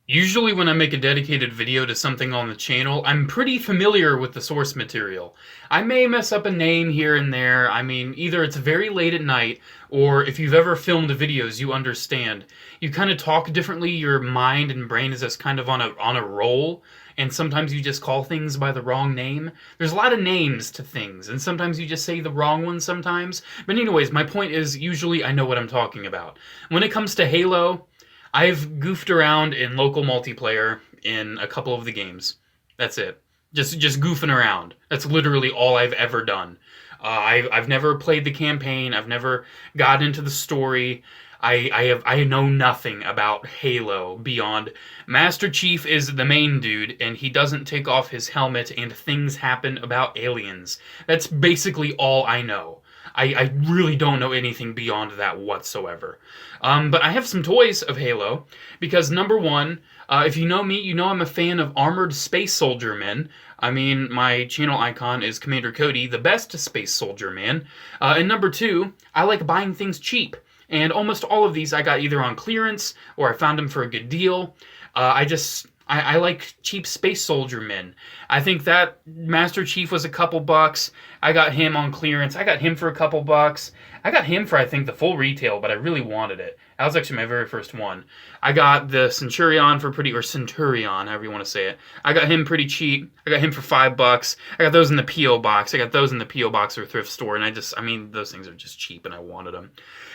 Usually when I make a dedicated video to something on the channel, I'm pretty familiar with the source material. I may mess up a name here and there. I mean, either it's very late at night, or if you've ever filmed videos, you understand. You kind of talk differently, your mind and brain is just kind of on a roll, and sometimes you just call things by the wrong name. There's a lot of names to things, and sometimes you just say the wrong one sometimes. But anyways, my point is, usually I know what I'm talking about. When it comes to Halo, I've goofed around in local multiplayer in a couple of the games. That's it. Just goofing around. That's literally all I've ever done. I've never played the campaign. I've never got into the story. I know nothing about Halo beyond Master Chief is the main dude, and he doesn't take off his helmet, and things happen about aliens. That's basically all I know. I really don't know anything beyond that whatsoever. But I have some toys of Halo, because number one, if you know me, you know I'm a fan of armored space soldier men. I mean, my channel icon is Commander Cody, the best space soldier man. And number two, I like buying things cheap. And almost all of these I got either on clearance, or I found them for a good deal. I like cheap space soldier men. I think that Master Chief was a couple bucks. I got him on clearance. I got him for a couple bucks. I got him for, I think, the full retail, but I really wanted it. That was actually my very first one. I got the Centurion for pretty, or Centurion, however you want to say it. I got him pretty cheap. I got him for $5. I got those in the P.O. box. I got those in the P.O. box or thrift store, and I mean, those things are just cheap, and I wanted them.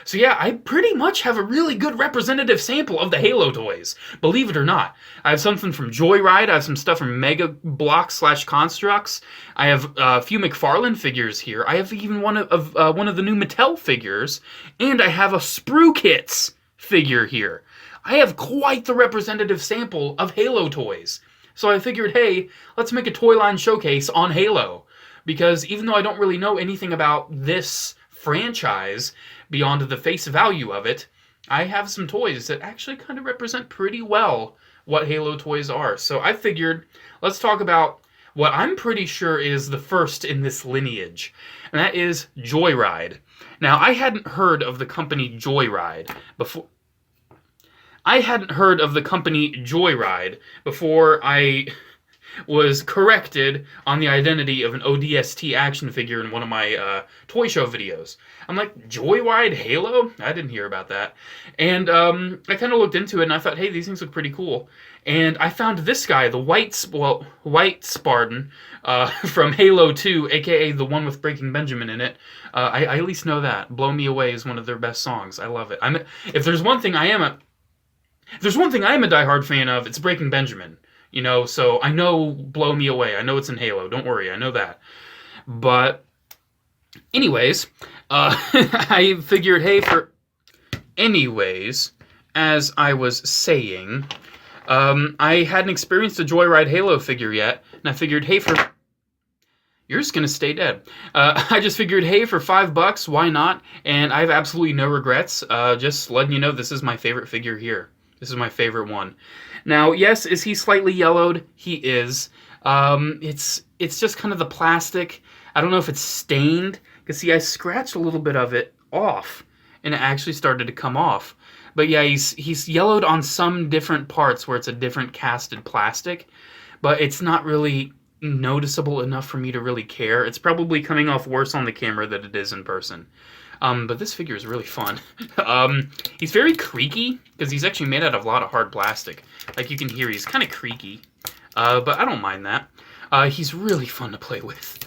So yeah, I pretty much have a really good representative sample of the Halo toys, believe it or not. I have something from Joyride, I have some stuff from Bloks / Construx, I have a few McFarlane figures here, I have even one of the new Mattel figures, and I have a Spru Kits figure here. I have quite the representative sample of Halo toys. So I figured, hey, let's make a Toyline showcase on Halo. Because even though I don't really know anything about this franchise beyond the face value of it, I have some toys that actually kind of represent pretty well what Halo toys are. So I figured, let's talk about what I'm pretty sure is the first in this lineage, and that is Joyride. Now, I hadn't heard of the company Joyride before. I was corrected on the identity of an ODST action figure in one of my toy show videos. I'm like, Joyride Halo? I didn't hear about that. And I kind of looked into it, and I thought, hey, these things look pretty cool. And I found this guy, the White Spartan from Halo 2, a.k.a. the one with Breaking Benjamin in it. I at least know that. Blow Me Away is one of their best songs. I love it. If there's one thing I am a diehard fan of, it's Breaking Benjamin. You know, so I know Blow Me Away. I know it's in Halo. Don't worry, I know that. But, anyways, I figured, hey, as I was saying, I hadn't experienced a Joyride Halo figure yet, and I figured, hey, you're just gonna stay dead. I just figured, hey, for $5, why not? And I have absolutely no regrets. Just letting you know, this is my favorite figure here. This is my favorite one. Now, yes, is he slightly yellowed? He is. It's just kind of the plastic. I don't know if it's stained. Because, see, I scratched a little bit of it off, and it actually started to come off. But, yeah, he's yellowed on some different parts where it's a different casted plastic. But it's not really noticeable enough for me to really care. It's probably coming off worse on the camera than it is in person. But this figure is really fun. He's very creaky, because he's actually made out of a lot of hard plastic. Like you can hear, he's kind of creaky. But I don't mind that. He's really fun to play with.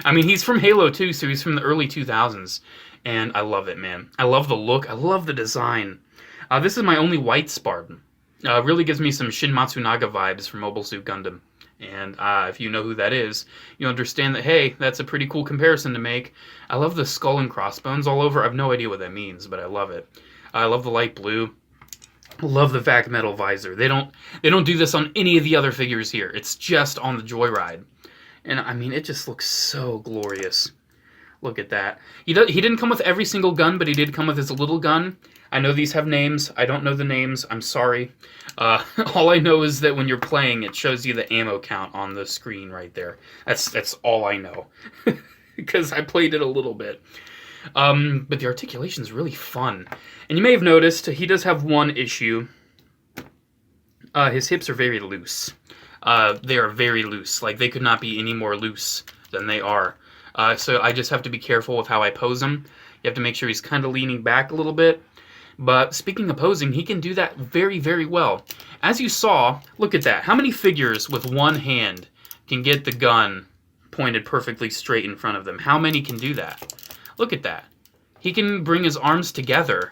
I mean, he's from Halo 2, so he's from the early 2000s. And I love it, man. I love the look. I love the design. This is my only white Spartan. Really gives me some Shin Matsunaga vibes from Mobile Suit Gundam. And if you know who that is, you understand that, hey, that's a pretty cool comparison to make. I love the skull and crossbones all over. I have no idea what that means, but I love it. I love the light blue. I love the vac metal visor. They don't do this on any of the other figures here. It's just on the Joyride. And, I mean, it just looks so glorious. Look at that. He didn't come with every single gun, but he did come with his little gun. I know these have names. I don't know the names. I'm sorry. All I know is that when you're playing, it shows you the ammo count on the screen right there. That's all I know. Because I played it a little bit. But the articulation is really fun. And you may have noticed, he does have one issue. His hips are very loose. They are very loose. Like, they could not be any more loose than they are. So I just have to be careful with how I pose him. You have to make sure he's kind of leaning back a little bit. But speaking of posing, he can do that very, very well. As you saw, look at that. How many figures with one hand can get the gun pointed perfectly straight in front of them? How many can do that? Look at that. He can bring his arms together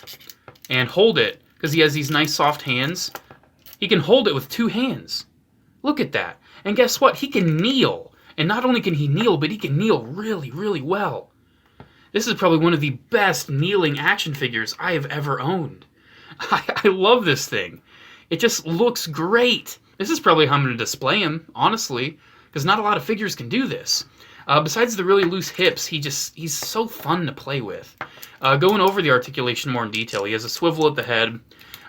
and hold it, because he has these nice soft hands. He can hold it with two hands. Look at that. And guess what? He can kneel. And not only can he kneel, but he can kneel really, really well. This is probably one of the best kneeling action figures I have ever owned. I love this thing. It just looks great. This is probably how I'm going to display him, honestly, because not a lot of figures can do this. Besides the really loose hips, he's so fun to play with. Going over the articulation more in detail, he has a swivel at the head,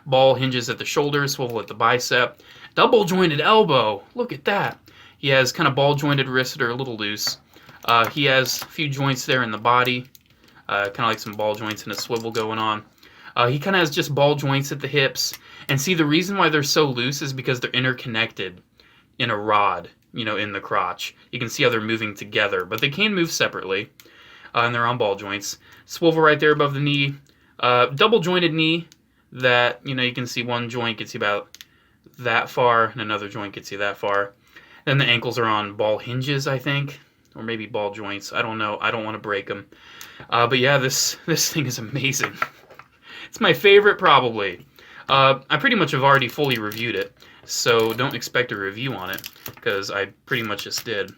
ball hinges at the shoulder, swivel at the bicep, double jointed elbow. Look at that. He has kind of ball jointed wrists that are a little loose. He has a few joints there in the body, kind of like some ball joints and a swivel going on. He kind of has just ball joints at the hips. And see, the reason why they're so loose is because they're interconnected in a rod, you know, in the crotch. You can see how they're moving together, but they can move separately, and they're on ball joints. Swivel right there above the knee. Double jointed knee that, you know, you can see one joint gets you about that far, and another joint gets you that far. Then the ankles are on ball hinges, I think, or maybe ball joints. I don't know. I don't want to break them. But yeah, this thing is amazing. It's my favorite, probably. I pretty much have already fully reviewed it, so don't expect a review on it, because I pretty much just did.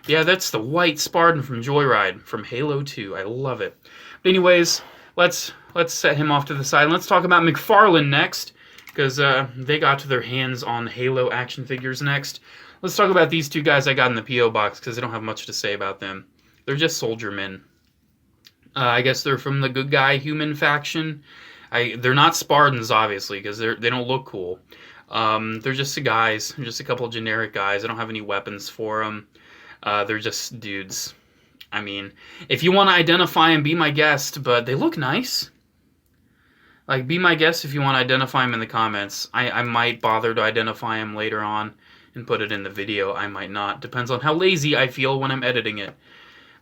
Yeah, that's the white Spartan from Joyride, from Halo 2. I love it. But anyways, let's set him off to the side. Let's talk about McFarlane next, because they got to their hands on Halo action figures next. Let's talk about these two guys I got in the P.O. box, because I don't have much to say about them. They're just soldier men. I guess they're from the good guy human faction. They're not Spartans, obviously, because they don't look cool. They're just guys. They're just a couple generic guys. I don't have any weapons for them. They're just dudes. I mean, if you want to identify them, be my guest, but they look nice. Like, be my guest if you want to identify them in the comments. I might bother to identify them later on and put it in the video. I might not. Depends on how lazy I feel when I'm editing it.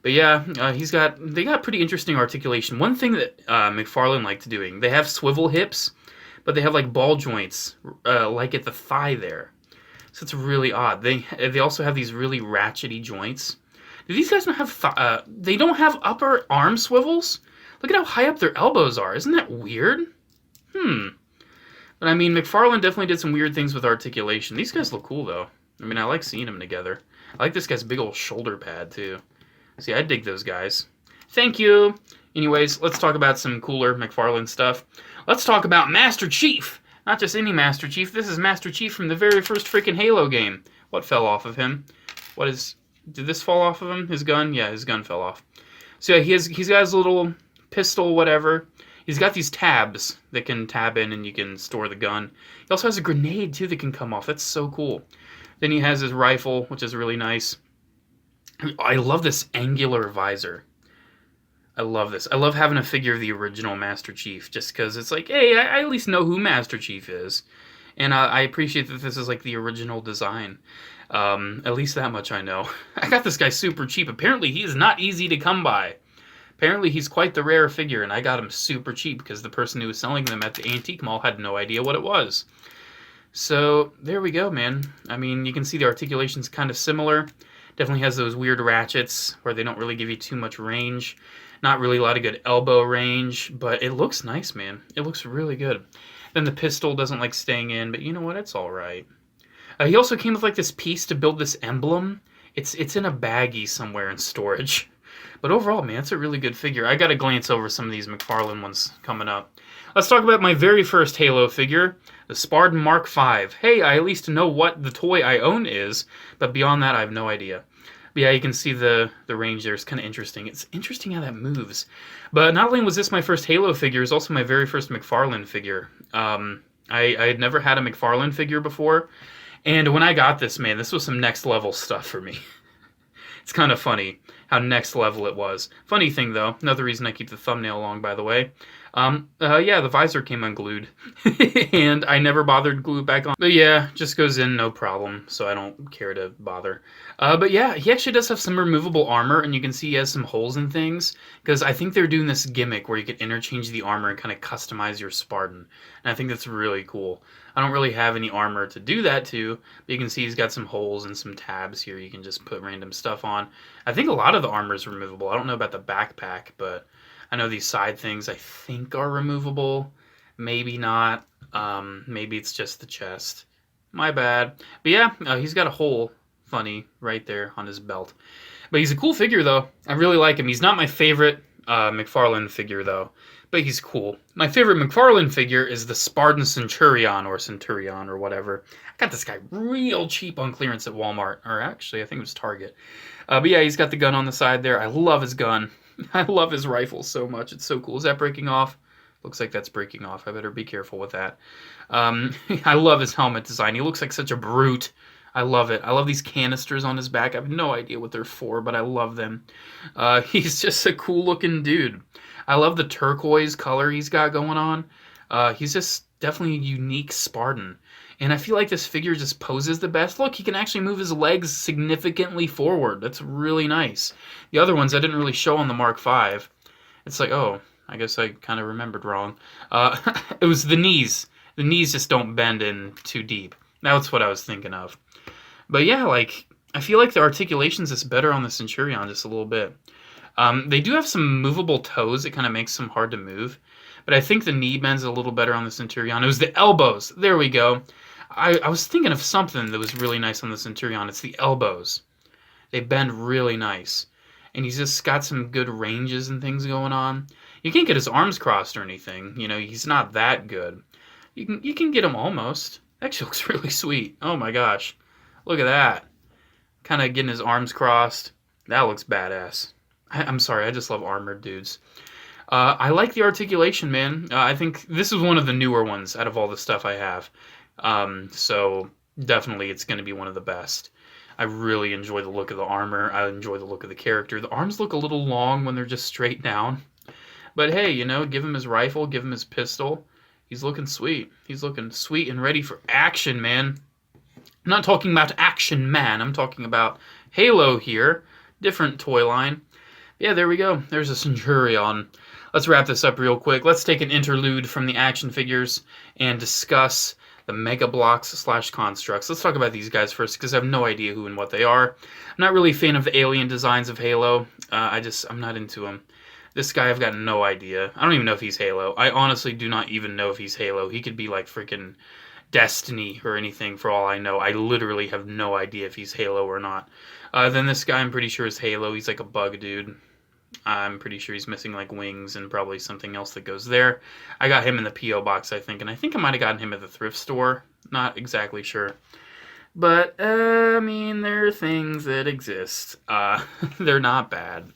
But yeah, they got pretty interesting articulation. One thing that McFarlane liked doing, they have swivel hips, but they have like ball joints, like at the thigh there. So it's really odd. They also have these really ratchety joints. Do these guys not have they don't have upper arm swivels? Look at how high up their elbows are. Isn't that weird? But I mean, McFarlane definitely did some weird things with articulation. These guys look cool though. I mean, I like seeing them together. I like this guy's big old shoulder pad too. See, I dig those guys. Thank you. Anyways, let's talk about some cooler McFarlane stuff. Let's talk about Master Chief. Not just any Master Chief. This is Master Chief from the very first freaking Halo game. What fell off of him? Did this fall off of him? His gun? Yeah, his gun fell off. So yeah, he's got his little pistol, whatever. He's got these tabs that can tab in and you can store the gun. He also has a grenade too that can come off. That's so cool. Then he has his rifle, which is really nice. I love this angular visor. I love this. I love having a figure of the original Master Chief, just because it's like, hey, I at least know who Master Chief is. And I appreciate that this is like the original design. At least that much I know. I got this guy super cheap. Apparently he is not easy to come by. Apparently he's quite the rare figure, and I got him super cheap because the person who was selling them at the antique mall had no idea what it was. So there we go, man. I mean, you can see the articulation's kind of similar. Definitely has those weird ratchets where they don't really give you too much range. Not really a lot of good elbow range, but it looks nice, man. It looks really good. Then the pistol doesn't like staying in, but you know what? It's all right. He also came with like this piece to build this emblem. It's in a baggie somewhere in storage. But overall, man, it's a really good figure. I got to glance over some of these McFarlane ones coming up. Let's talk about my very first Halo figure, the Spartan Mark V. Hey, I at least know what the toy I own is, but beyond that, I have no idea. But yeah, you can see the range there. It's kind of interesting. It's interesting how that moves. But not only was this my first Halo figure, it's also my very first McFarlane figure. I had never had a McFarlane figure before, and when I got this, man, this was some next level stuff for me. It's kind of funny how next level it was. Funny thing, though, another reason I keep the thumbnail long, by the way, Yeah, the visor came unglued, and I never bothered to glue it back on. But yeah, just goes in no problem, so I don't care to bother. But yeah, he actually does have some removable armor, and you can see he has some holes and things, because I think they're doing this gimmick where you can interchange the armor and kind of customize your Spartan, and I think that's really cool. I don't really have any armor to do that to, but you can see he's got some holes and some tabs here you can just put random stuff on. I think a lot of the armor is removable. I don't know about the backpack, but I know these side things I think are removable. Maybe not. Maybe it's just the chest. My bad. But yeah, he's got a hole, funny, right there on his belt. But he's a cool figure, though. I really like him. He's not my favorite McFarlane figure, though. But he's cool. My favorite McFarlane figure is the Spartan Centurion or whatever. I got this guy real cheap on clearance at Walmart. Or actually, I think it was Target. But yeah, he's got the gun on the side there. I love his gun. I love his rifle so much. It's so cool. Is that breaking off? Looks like that's breaking off. I better be careful with that. I love his helmet design. He looks like such a brute. I love it. I love these canisters on his back. I have no idea what they're for, but I love them. He's just a cool-looking dude. I love the turquoise color he's got going on. He's just definitely a unique Spartan. And I feel like this figure just poses the best. Look, he can actually move his legs significantly forward. That's really nice. The other ones I didn't really show on the Mark V. It's like, oh, I guess I kind of remembered wrong. It was the knees. The knees just don't bend in too deep. That's what I was thinking of. But yeah, like, I feel like the articulation's just better on the Centurion just a little bit. They do have some movable toes. It kind of makes them hard to move. But I think the knee bends a little better on the Centurion. It was the elbows. There we go. I was thinking of something that was really nice on the Centurion. It's the elbows. They bend really nice. And he's just got some good ranges and things going on. You can't get his arms crossed or anything. You know, he's not that good. You can get him almost. Actually looks really sweet. Oh my gosh. Look at that. Kind of getting his arms crossed. That looks badass. I'm sorry, I just love armored dudes. I like the articulation, man. I think this is one of the newer ones out of all the stuff I have. So definitely it's going to be one of the best. I really enjoy the look of the armor. I enjoy the look of the character. The arms look a little long when they're just straight down. But hey, you know, give him his rifle, give him his pistol. He's looking sweet. He's looking sweet and ready for action, man. I'm not talking about Action Man. I'm talking about Halo here. Different toy line. Yeah, there we go. There's a Centurion. Let's wrap this up real quick. Let's take an interlude from the action figures and discuss the Mega Bloks / Construx. Let's talk about these guys first because I have no idea who and what they are. I'm not really a fan of the alien designs of Halo. I'm not into them. This guy, I've got no idea. I don't even know if he's Halo. I honestly do not even know if he's Halo. He could be like freaking Destiny or anything for all I know. I literally have no idea if he's Halo or not. Then this guy I'm pretty sure is Halo. He's like a bug dude. I'm pretty sure he's missing like wings and probably something else that goes there. I got him in the P.O. box, I think, and I think I might have gotten him at the thrift store. Not exactly sure. But, I mean, there are things that exist. They're not bad.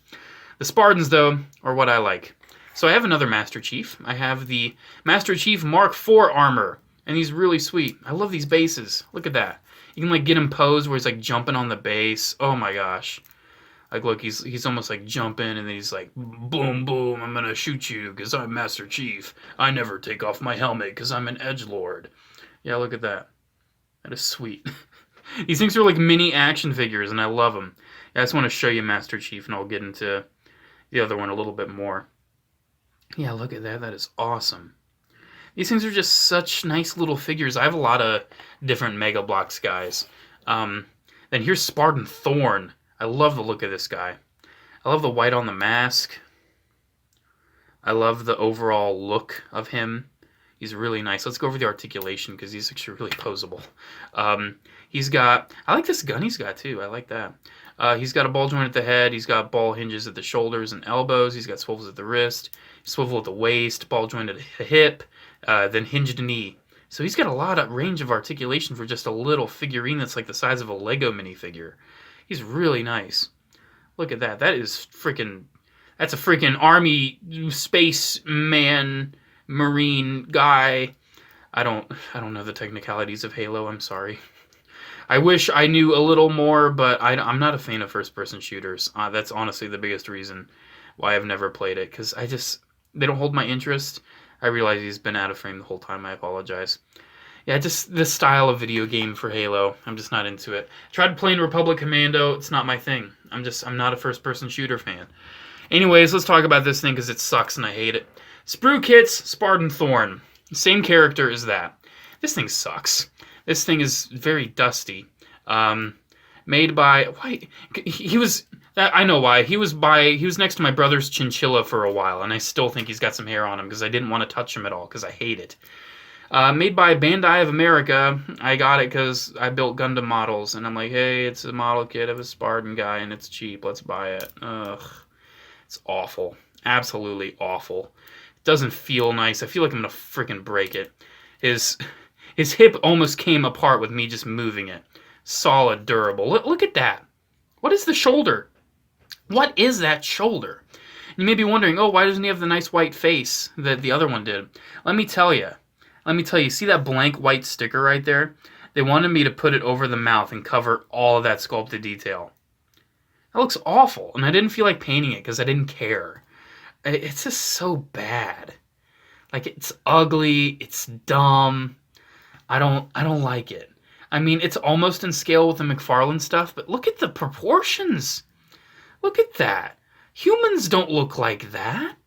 The Spartans, though, are what I like. So I have another Master Chief. I have the Master Chief Mark IV armor, and he's really sweet. I love these bases. Look at that. You can, like, get him posed where he's, like, jumping on the base. Oh, my gosh. Like, look, he's almost, like, jumping, and then he's like, boom, boom, I'm gonna shoot you, because I'm Master Chief. I never take off my helmet, because I'm an edgelord. Yeah, look at that. That is sweet. These things are like mini action figures, and I love them. Yeah, I just want to show you Master Chief, and I'll get into the other one a little bit more. Yeah, look at that. That is awesome. These things are just such nice little figures. I have a lot of different Mega Bloks guys. Then here's Spartan Thorn. I love the look of this guy. I love the white on the mask. I love the overall look of him. He's really nice. Let's go over the articulation because he's actually really posable. He's got... I like this gun he's got too. I like that. He's got a ball joint at the head. He's got ball hinges at the shoulders and elbows. He's got swivels at the wrist. Swivel at the waist. Ball joint at the hip. Then hinged knee. So he's got a lot of range of articulation for just a little figurine that's like the size of a Lego minifigure. He's really nice. Look at that. That is freaking... That's a freaking army space man... Marine guy. I don't know the technicalities of Halo. I'm sorry. I wish I knew a little more, but I'm not a fan of first-person shooters. That's honestly the biggest reason why I've never played it, because They don't hold my interest. I realize he's been out of frame the whole time. I apologize. Yeah, just this style of video game for Halo, I'm just not into it. Tried playing Republic Commando, it's not my thing. I'm not a first-person shooter fan. Anyways, let's talk about this thing because it sucks and I hate it. Sprue Kits, Spartan Thorn. Same character as that. This thing sucks. This thing is very dusty. Made by... Why? He was... I know why. He was next to my brother's chinchilla for a while, and I still think he's got some hair on him because I didn't want to touch him at all because I hate it. Made by Bandai of America. I got it because I built Gundam models, and I'm like, hey, it's a model kit of a Spartan guy, and it's cheap. Let's buy it. Ugh. It's awful. Absolutely awful. It doesn't feel nice. I feel like I'm going to freaking break it. His hip almost came apart with me just moving it. Solid, durable. Look at that. What is the shoulder? What is that shoulder? You may be wondering, oh, why doesn't he have the nice white face that the other one did? Let me tell you. See that blank white sticker right there? They wanted me to put it over the mouth and cover all of that sculpted detail. That looks awful, and I didn't feel like painting it because I didn't care. It's just so bad. Like, it's ugly, it's dumb. I don't like it. I mean, it's almost in scale with the McFarlane stuff, but look at the proportions. Look at that. Humans don't look like that.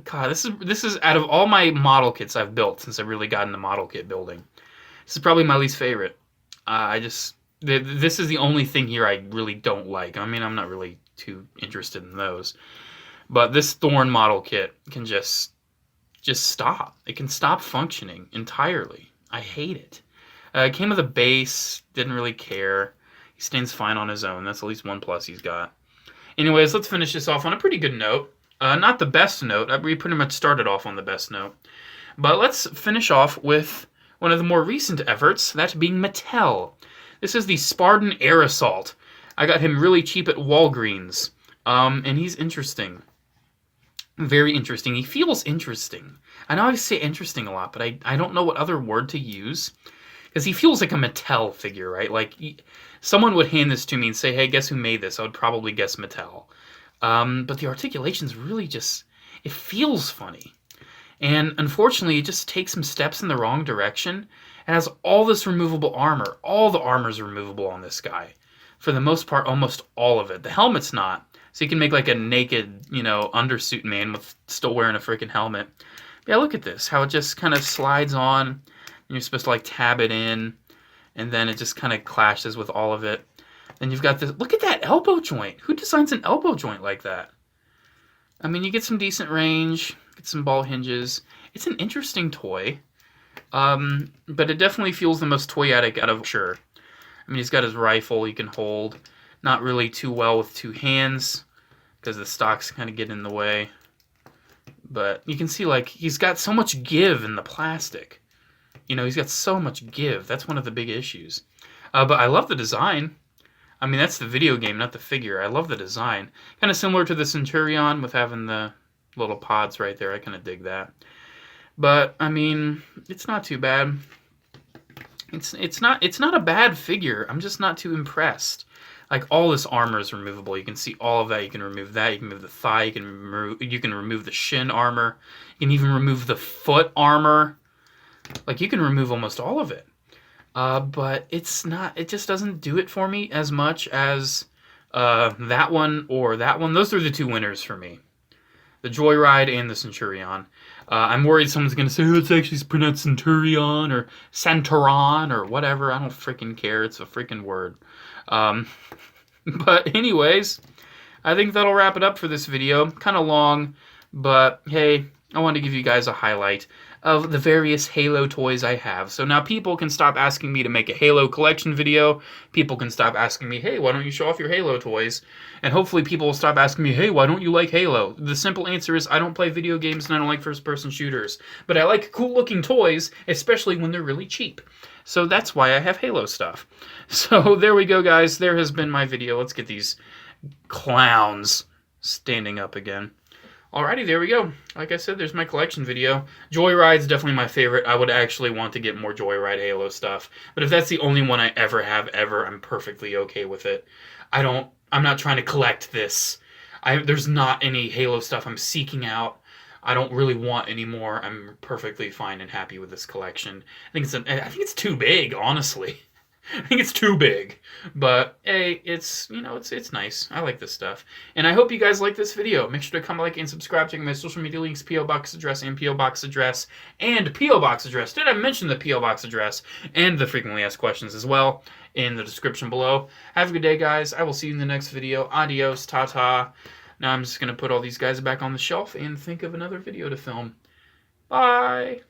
God, this is out of all my model kits I've built since I really got into model kit building. This is probably my least favorite. This is the only thing here I really don't like. I mean, I'm not really too interested in those. But this Thorn model kit can just stop. It can stop functioning entirely. I hate it. It came with a base. Didn't really care. He stands fine on his own. That's at least one plus he's got. Anyways, let's finish this off on a pretty good note. Not the best note. We pretty much started off on the best note. But let's finish off with one of the more recent efforts, that being Mattel. This is the Spartan Air Assault. I got him really cheap at Walgreens. And he's interesting. Very interesting. He feels interesting. I know I say interesting a lot, but I don't know what other word to use. Because he feels like a Mattel figure, right? Like, someone would hand this to me and say, hey, guess who made this? I would probably guess Mattel. But the articulation's really just... It feels funny. And unfortunately, it just takes some steps in the wrong direction. It has all this removable armor. All the armor's removable on this guy. For the most part, almost all of it. The helmet's not. So you can make like a naked, undersuit man with still wearing a freaking helmet. But yeah, look at this. How it just kind of slides on. And you're supposed to like tab it in. And then it just kind of clashes with all of it. Then you've got this. Look at that elbow joint. Who designs an elbow joint like that? I mean, you get some decent range. Get some ball hinges. It's an interesting toy. But it definitely feels the most toyetic out of sure. I mean, he's got his rifle he can hold. Not really too well with two hands. Because the stocks kind of get in the way. But you can see, like, he's got so much give in the plastic. He's got so much give. That's one of the big issues. But I love the design. I mean, that's the video game, not the figure. I love the design. Kind of similar to the Centurion with having the little pods right there. I kind of dig that. But, I mean, it's not too bad. It's not a bad figure. I'm just not too impressed. Like, all this armor is removable. You can see all of that. You can remove that. You can remove the thigh. You can remove the shin armor. You can even remove the foot armor. Like, you can remove almost all of it. But it's not... It just doesn't do it for me as much as that one or that one. Those are the two winners for me. The Joyride and the Centurion. I'm worried someone's going to say, oh, it's actually pronounced Centurion or Centuron or whatever. I don't freaking care. It's a freaking word. But anyways, I think that'll wrap it up for this video. Kind of long, but hey, I wanted to give you guys a highlight of the various Halo toys I have. So now people can stop asking me to make a Halo collection video. People can stop asking me, hey, why don't you show off your Halo toys? And hopefully people will stop asking me, hey, why don't you like Halo? The simple answer is I don't play video games and I don't like first-person shooters. But I like cool-looking toys, especially when they're really cheap. So that's why I have Halo stuff. So there we go, guys. There has been my video. Let's get these clowns standing up again. Alrighty, there we go. Like I said, there's my collection video. Joyride's definitely my favorite. I would actually want to get more Joyride Halo stuff. But if that's the only one I ever have, I'm perfectly okay with it. I'm not trying to collect this. There's not any Halo stuff I'm seeking out. I don't really want any more. I'm perfectly fine and happy with this collection. I think it's too big, honestly. I think it's too big, but hey, it's it's nice. I like this stuff, and I hope you guys like this video. Make sure to comment, like, and subscribe. Check my social media links, PO box address, and PO box address, and PO box address. Did I mention the PO box address and the frequently asked questions as well in the description below? Have a good day, guys. I will see you in the next video. Adios, ta-ta. Now I'm just gonna put all these guys back on the shelf and think of another video to film. Bye.